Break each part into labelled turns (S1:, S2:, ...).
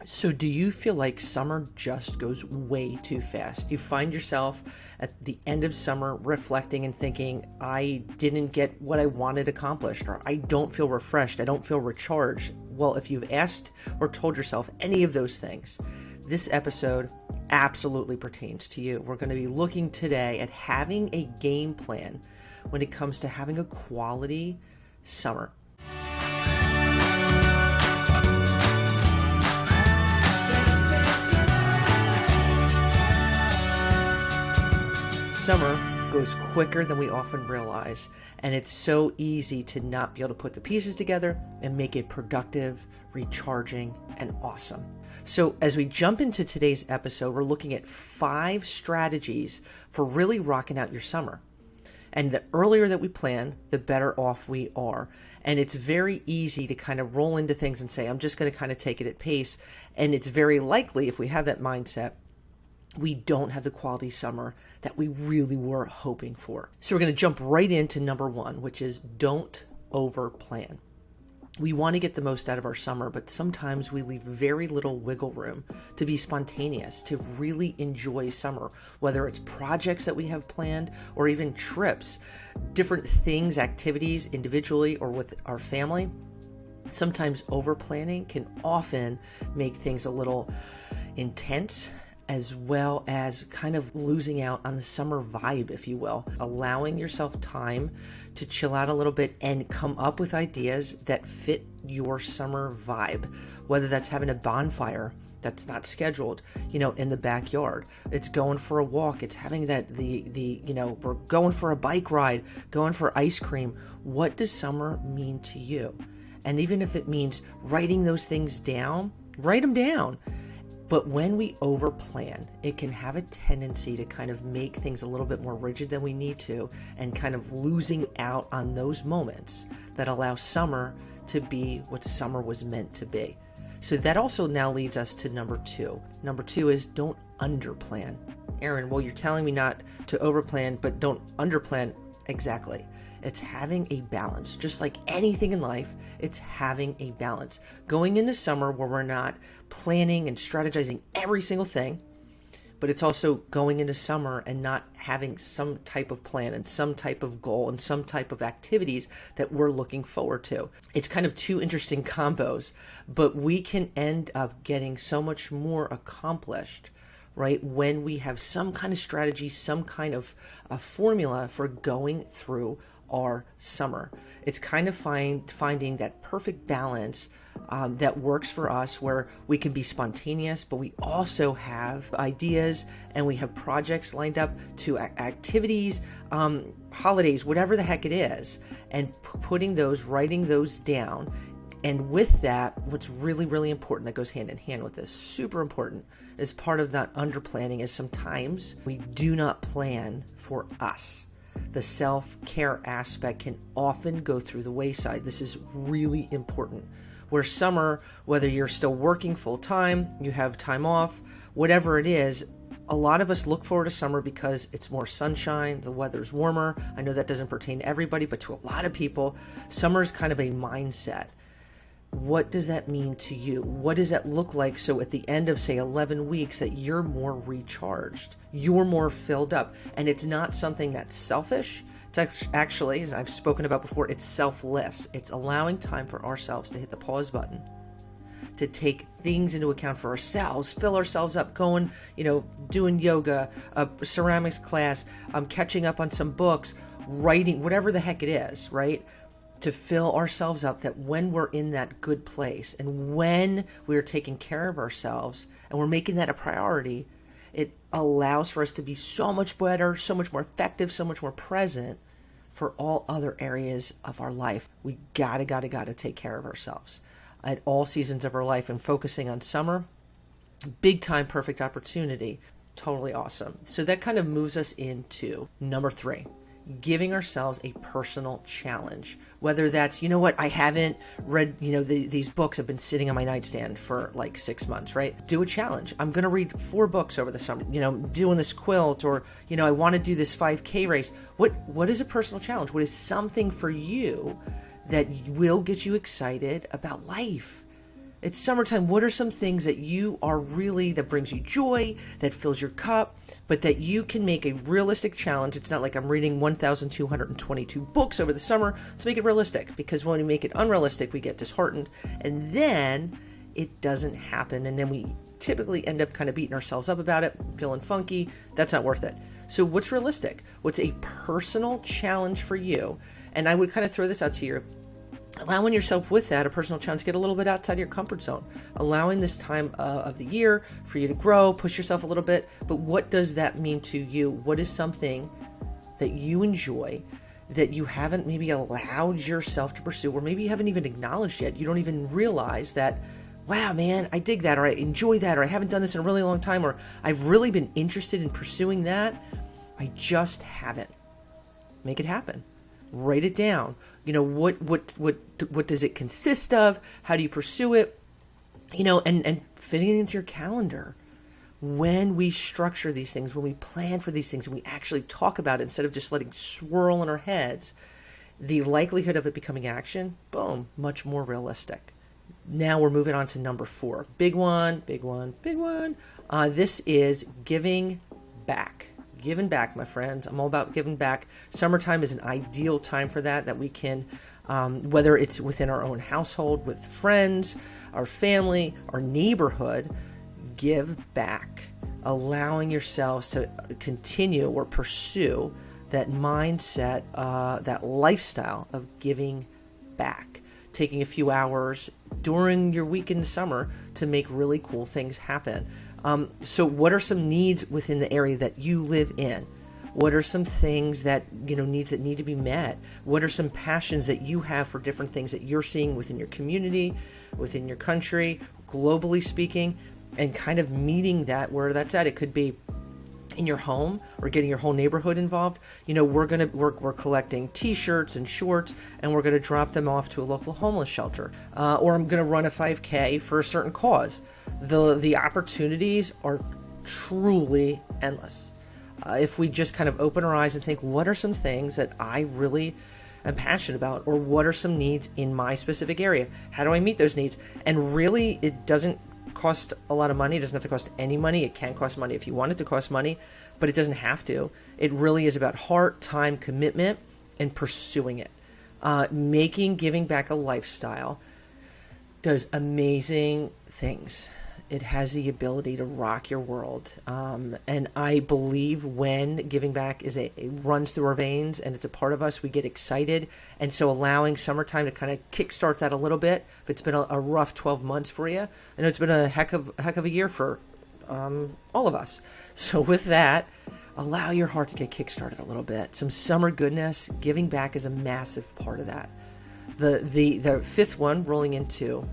S1: So do you feel like summer just goes way too fast? You find yourself at the end of summer reflecting and thinking, I didn't get what I wanted accomplished, or I don't feel refreshed, I don't feel recharged. Well, if you've asked or told yourself any of those things, this episode absolutely pertains to you. We're going to be looking today at having a game plan when it comes to having a quality summer. Summer goes quicker than we often realize, and it's so easy to not be able to put the pieces together and make it productive, recharging, and awesome. So as we jump into today's episode, we're looking at 5 strategies for really rocking out your summer. And the earlier that we plan, the better off we are. And it's very easy to kind of roll into things and say, I'm just going to kind of take it at pace. And it's very likely, if we have that mindset, we don't have the quality summer that we really were hoping for. So we're going to jump right into number 1, which is don't overplan. We want to get the most out of our summer, but sometimes we leave very little wiggle room to be spontaneous, to really enjoy summer, whether it's projects that we have planned or even trips, different things, activities individually or with our family. Sometimes overplanning can often make things a little intense, as well as kind of losing out on the summer vibe, if you will. Allowing yourself time to chill out a little bit and come up with ideas that fit your summer vibe, whether that's having a bonfire that's not scheduled, in the backyard. It's going for a walk. It's having that, we're going for a bike ride, going for ice cream. What does summer mean to you? And even if it means writing those things down, write them down. But when we overplan, it can have a tendency to kind of make things a little bit more rigid than we need to, and kind of losing out on those moments that allow summer to be what summer was meant to be. So that also now leads us to number 2. Number 2 is don't underplan. Aaron, well, you're telling me not to overplan, but don't underplan. Exactly. It's having a balance. Just like anything in life, it's having a balance. Going into summer where we're not planning and strategizing every single thing, but it's also going into summer and not having some type of plan and some type of goal and some type of activities that we're looking forward to. It's kind of 2 interesting combos, but we can end up getting so much more accomplished, right, when we have some kind of strategy, some kind of a formula for going through our summer. It's kind of finding that perfect balance that works for us, where we can be spontaneous, but we also have ideas and we have projects lined up to activities, holidays, whatever the heck it is, and writing those down. And with that, what's really, really important that goes hand in hand with this, super important, is part of not underplanning is sometimes we do not plan for us. The self-care aspect can often go through the wayside. This is really important. Where summer, whether you're still working full time, you have time off, whatever it is, a lot of us look forward to summer because it's more sunshine, the weather's warmer. I know that doesn't pertain to everybody, but to a lot of people, summer is kind of a mindset. What does that mean to you? What does that look like? So at the end of, say, 11 weeks, that you're more recharged, you're more filled up, and it's not something that's selfish. It's actually, as I've spoken about before, it's selfless. It's allowing time for ourselves to hit the pause button, to take things into account for ourselves, fill ourselves up, going, doing yoga, a ceramics class, catching up on some books, writing, whatever the heck it is, right? To fill ourselves up, that when we're in that good place and when we're taking care of ourselves and we're making that a priority, it allows for us to be so much better, so much more effective, so much more present for all other areas of our life. We gotta take care of ourselves at all seasons of our life, and focusing on summer, big time, perfect opportunity. Totally awesome. So that kind of moves us into number 3. Giving ourselves a personal challenge, whether that's, I haven't read, these books have been sitting on my nightstand for like 6 months, right? Do a challenge. I'm going to read 4 books over the summer, doing this quilt, or, I want to do this 5K race. What is a personal challenge? What is something for you that will get you excited about life? It's summertime. What are some things that that brings you joy, that fills your cup, but that you can make a realistic challenge? It's not like I'm reading 1,222 books over the summer. Let's make it realistic, because when we make it unrealistic, we get disheartened, and then it doesn't happen. And then we typically end up kind of beating ourselves up about it, feeling funky. That's not worth it. So what's realistic? What's a personal challenge for you? And I would kind of throw this out to you. Allowing yourself with that, a personal challenge, to get a little bit outside your comfort zone, allowing this time of the year for you to grow, push yourself a little bit. But what does that mean to you? What is something that you enjoy that you haven't maybe allowed yourself to pursue, or maybe you haven't even acknowledged yet? You don't even realize that, wow, man, I dig that, or I enjoy that, or I haven't done this in a really long time, or I've really been interested in pursuing that. I just haven't. Make it happen. Write it down. What does it consist of? How do you pursue it? And fitting it into your calendar. When we structure these things, when we plan for these things, and we actually talk about it instead of just letting swirl in our heads, the likelihood of it becoming action, boom, much more realistic. Now we're moving on to number 4. Big one. This is giving back. Giving back, my friends. I'm all about giving back. Summertime is an ideal time for that we can, whether it's within our own household, with friends, our family, our neighborhood, give back. Allowing yourselves to continue or pursue that mindset, that lifestyle of giving back. Taking a few hours during your week in summer to make really cool things happen. So what are some needs within the area that you live in? What are some things that, needs that need to be met? What are some passions that you have for different things that you're seeing within your community, within your country, globally speaking, and kind of meeting that where that's at? It could be in your home or getting your whole neighborhood involved. We're collecting t-shirts and shorts, and we're going to drop them off to a local homeless shelter. Or I'm going to run a 5K for a certain cause. The opportunities are truly endless. If we just kind of open our eyes and think, what are some things that I really am passionate about, or what are some needs in my specific area? How do I meet those needs? And really, it doesn't cost a lot of money. It doesn't have to cost any money. It can cost money if you want it to cost money, but it doesn't have to. It really is about heart, time, commitment, and pursuing it. Making giving back a lifestyle does amazing things. It has the ability to rock your world. And I believe when giving back it runs through our veins and it's a part of us, we get excited. And so allowing summertime to kind of kickstart that a little bit. If it's been a rough 12 months for you, I know it's been a heck of a year for all of us. So with that, allow your heart to get kickstarted a little bit. Some summer goodness, giving back is a massive part of that. The fifth one, rolling into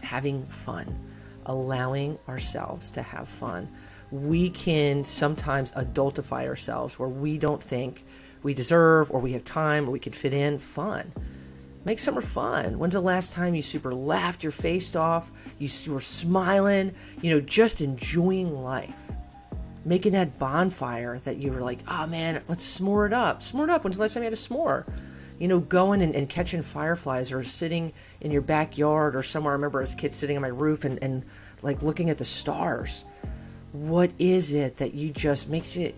S1: having fun. Allowing ourselves to have fun. We can sometimes adultify ourselves where we don't think we deserve, or we have time, or we can fit in. Fun. Make summer fun. When's the last time you super laughed your face off? You were smiling, just enjoying life. Making that bonfire that you were like, oh man, let's s'more it up. S'more it up. When's the last time you had a s'more? Going and catching fireflies, or sitting in your backyard or somewhere. I remember as a kid sitting on my roof and like looking at the stars. What is it that you just makes you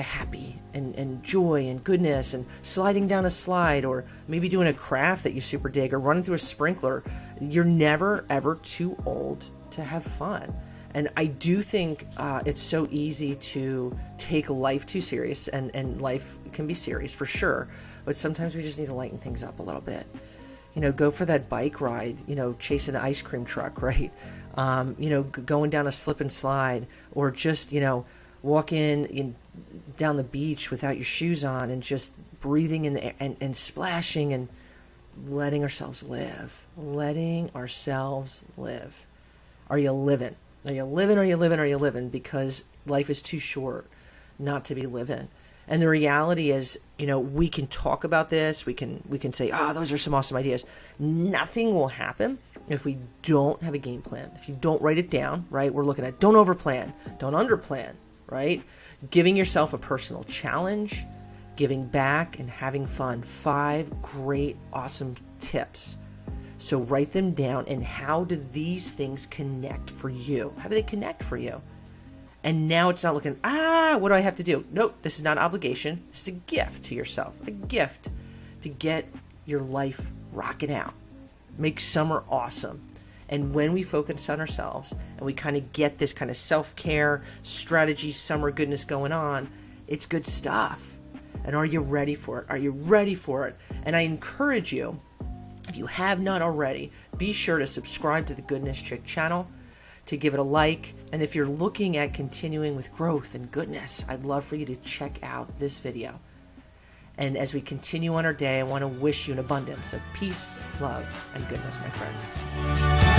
S1: happy and joy and goodness, and sliding down a slide, or maybe doing a craft that you super dig, or running through a sprinkler? You're never ever too old to have fun. And I do think it's so easy to take life too serious, and life can be serious for sure. But sometimes we just need to lighten things up a little bit. Go for that bike ride, chasing an ice cream truck, right? Going down a slip and slide, or just, walking down the beach without your shoes on, and just breathing in the air and splashing, and letting ourselves live. Letting ourselves live. Are you living? Are you living? Are you living? Are you living? Because life is too short not to be living. And the reality is, we can talk about this. We can say, those are some awesome ideas. Nothing will happen if we don't have a game plan. If you don't write it down, right? We're looking at don't overplan, don't underplan, right? Giving yourself a personal challenge, giving back, and having fun. 5 great, awesome tips So write them down. And how do these things connect for you? How do they connect for you? And now it's not looking, what do I have to do? Nope, this is not an obligation. This is a gift to yourself, a gift to get your life rocking out. Make summer awesome. And when we focus on ourselves and we kind of get this kind of self-care strategy, summer goodness going on, it's good stuff. And are you ready for it? Are you ready for it? And I encourage you, if you have not already, be sure to subscribe to the Goodness Chick channel, to give it a like. And if you're looking at continuing with growth and goodness, I'd love for you to check out this video. And as we continue on our day, I want to wish you an abundance of peace, love, and goodness, my friends.